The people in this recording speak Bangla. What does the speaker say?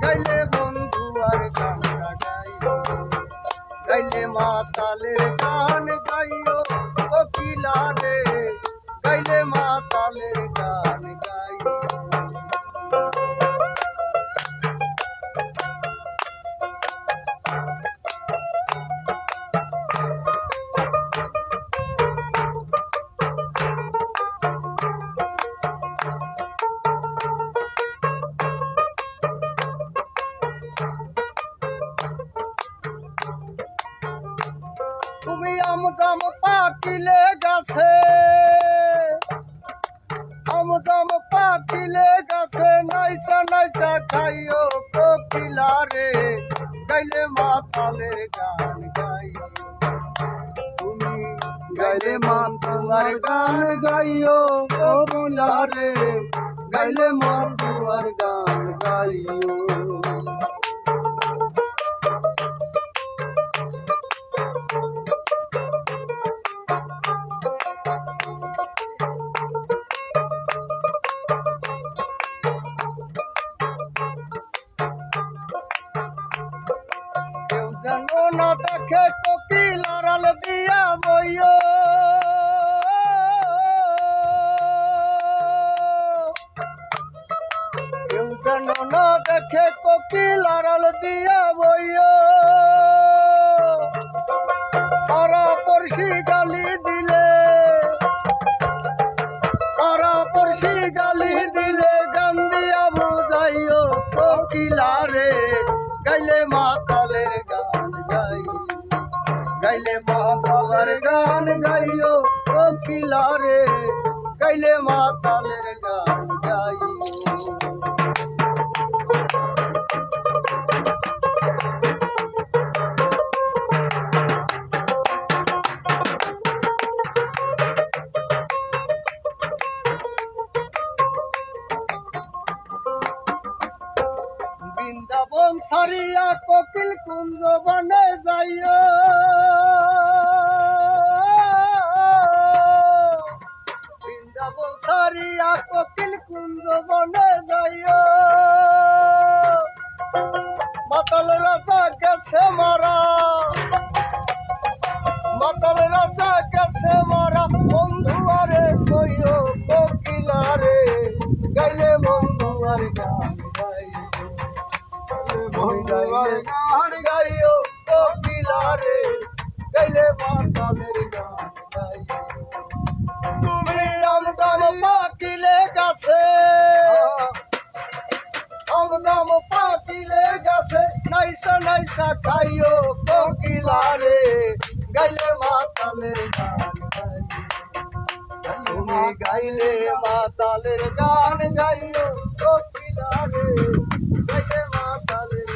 গাইলে বন্ধু আর গানটা গাইও, গাইলে মাতালের গান গাইও কোকিলা রে, গাইলে মাতালের গান গাইও। তুমি আমজাম পাকিলে গাছে, আমজাম পাকিলে গাছে নাইসা নাইসা খাইও কোকিলা রে, গাইলে মাতালের গান গাইও। তুমি গাইলে মাতালের গান গাইও কোকিলা রে, গাইলে মাতালের গান গাইও। যেন না দেখে কোকিলার আল দিয়া বইও, কেউ যেন না দেখে কোকিলার আল দিয়া বইও। পাড়া পড়শি গালি দিলে, পাড়া পড়শি গালি দিলে গান দিয়া বুঝাইও কোকিলা রে, গাইলে মাতালের গান গাইও, গাইলে মাতালের গান গাইও কোকিলা রে, গাইলে মাতালের গান গাইও। বৃন্দাবন সারিয়া কোকিল কুঞ্জ বনে যাইও, বৃন্দাবন সারিয়া কোকিল কুঞ্জ বনে যাইও। মাতাল রাজা গেছে মারা, মাতাল রাজা গেছে মারা, বন্ধু আরে কইও কোকিলা রে, গাইলে বন্ধু আর গান গাইও, বন্ধুয়ার গান গাইও কোকিলা রে, গাইলে মাতালের গান গাইও। তুমি আমজাম পাকিলে গাছে, আমজাম পাকিলে গাছে নাইসা নাইসা খাইও কোকিলা রে, গাইলে মাতালের গান গাইও। তুমি গাইলে মাতালের গান গাইও কোকিলা রে, গাইলে মাতালের